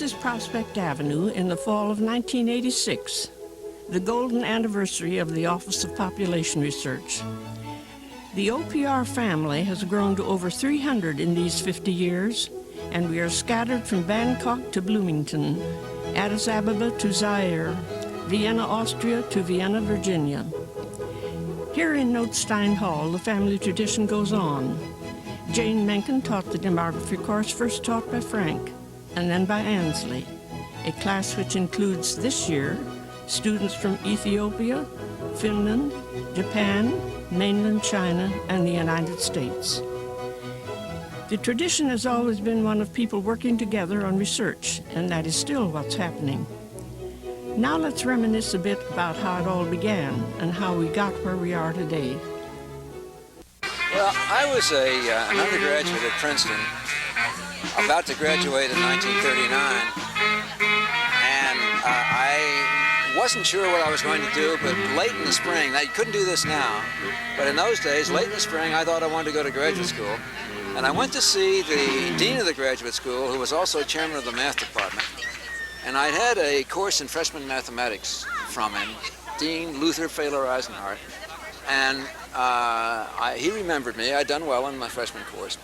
is Prospect Avenue in the fall of 1986, the golden anniversary of the Office of Population Research. The OPR family has grown to over 300 in these 50 years, and we are scattered from Bangkok to Bloomington, Addis Ababa to Zaire, Vienna, Austria to Vienna, Virginia. Here in Notestein Hall, the family tradition goes on. Jane Menken taught the demography course first taught by Frank, and then by Ansley, a class which includes this year students from Ethiopia, Finland, Japan, mainland China, and the United States. The tradition has always been one of people working together on research, and that is still what's happening. Now let's reminisce a bit about how it all began and how we got where we are today. Well, I was an undergraduate at Princeton, about to graduate in 1939, and I wasn't sure what I was going to do, but late in the spring, now you couldn't do this now, but in those days, late in the spring, I thought I wanted to go to graduate school, and I went to see the dean of the graduate school, who was also chairman of the math department, and I'd had a course in freshman mathematics from him, Dean Luther Fehler Eisenhardt, and he remembered me. I'd done well in my freshman course.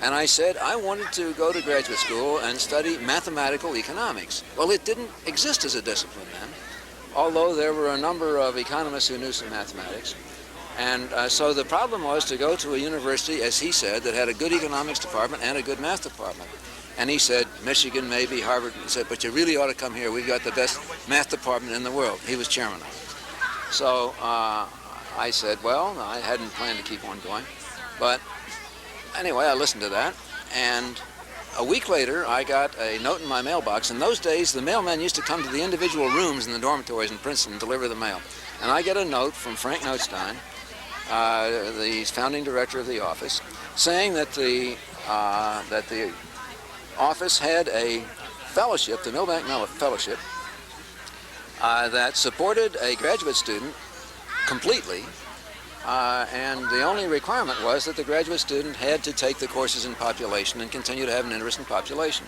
And I said I wanted to go to graduate school and study mathematical economics. Well, it didn't exist as a discipline then, although there were a number of economists who knew some mathematics. And so the problem was to go to a university, as he said, that had a good economics department and a good math department. And he said, Michigan, maybe, Harvard. He said, but you really ought to come here. We've got the best math department in the world. He was chairman of it. So I said, well, I hadn't planned to keep on going. But anyway, I listened to that. And a week later, I got a note in my mailbox. In those days, the mailman used to come to the individual rooms in the dormitories in Princeton and deliver the mail. And I get a note from Frank Notestein, the founding director of the office, saying that the office had a fellowship, the Milbank Fellowship, that supported a graduate student completely, and the only requirement was that the graduate student had to take the courses in population and continue to have an interest in population.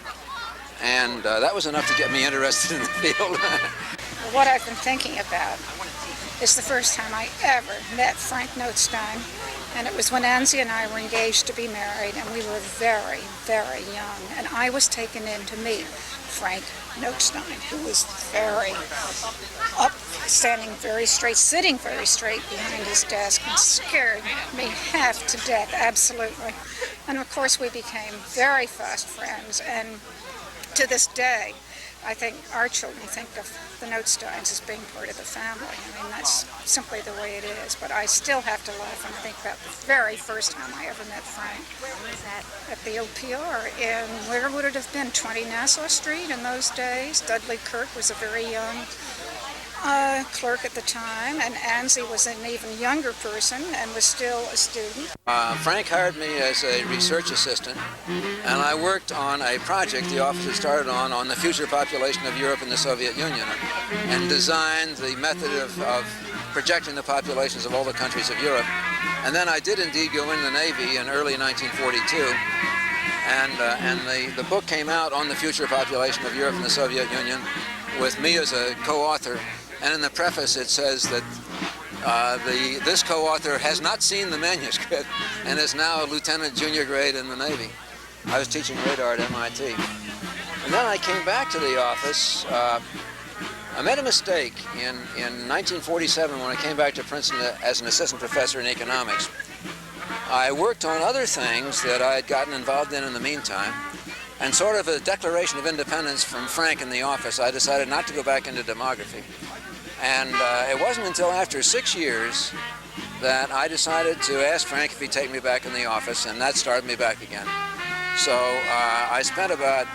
And that was enough to get me interested in the field. What I've been thinking about is the first time I ever met Frank Notestein, and it was when Ansley and I were engaged to be married, and we were very, very young, and I was taken in to meet Frank Notestein, who was very up, standing very straight, sitting very straight behind his desk, and scared me half to death, absolutely. And of course we became very fast friends, and to this day, I think our children think of the Notesteins as being part of the family. I mean, that's simply the way it is. But I still have to laugh when I think about the very first time I ever met Frank. Where was that? At the OPR in, where would it have been, 20 Nassau Street in those days. Dudley Kirk was a very young clerk at the time, and Ansley was an even younger person and was still a student. Frank hired me as a research assistant, and I worked on a project the office had started on the future population of Europe and the Soviet Union, and designed the method of projecting the populations of all the countries of Europe. And then I did indeed go in the Navy in early 1942, and the book came out on the future population of Europe and the Soviet Union with me as a co-author. And in the preface it says that this co-author has not seen the manuscript and is now a lieutenant junior grade in the Navy. I was teaching radar at MIT. And then I came back to the office. I made a mistake in 1947 when I came back to Princeton as an assistant professor in economics. I worked on other things that I had gotten involved in the meantime. And sort of a declaration of independence from Frank in the office, I decided not to go back into demography. And it wasn't until after 6 years that I decided to ask Frank if he'd take me back in the office, and that started me back again. So I spent about,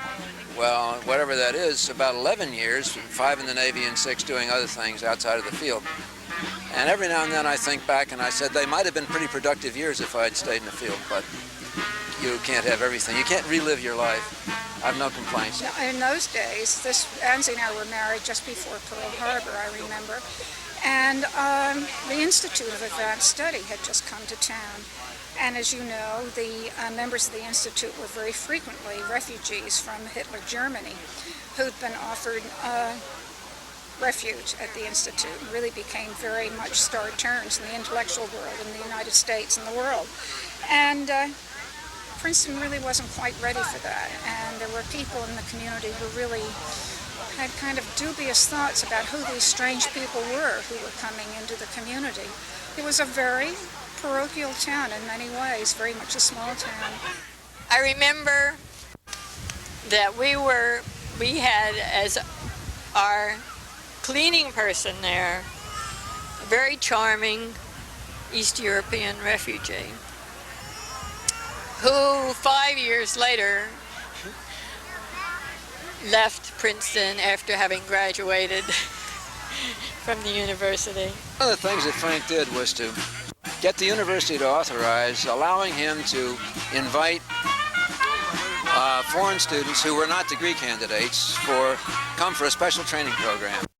well, whatever that is, about 11 years, 5 in the Navy and 6 doing other things outside of the field. And every now and then I think back and I said they might have been pretty productive years if I had stayed in the field, but you can't have everything. You can't relive your life. I have no complaints. In those days, Ansley and I were married just before Pearl Harbor, I remember, And the Institute of Advanced Study had just come to town. And as you know, the members of the Institute were very frequently refugees from Hitler Germany who'd been offered refuge at the Institute and really became very much star turns in the intellectual world in the United States and the world. And Princeton really wasn't quite ready for that. And there were people in the community who really had kind of dubious thoughts about who these strange people were who were coming into the community. It was a very parochial town in many ways, very much a small town. I remember that we had as our cleaning person there a very charming East European refugee who 5 years later left Princeton after having graduated from the university. One of the things that Frank did was to get the university to authorize allowing him to invite foreign students who were not degree candidates come for a special training program.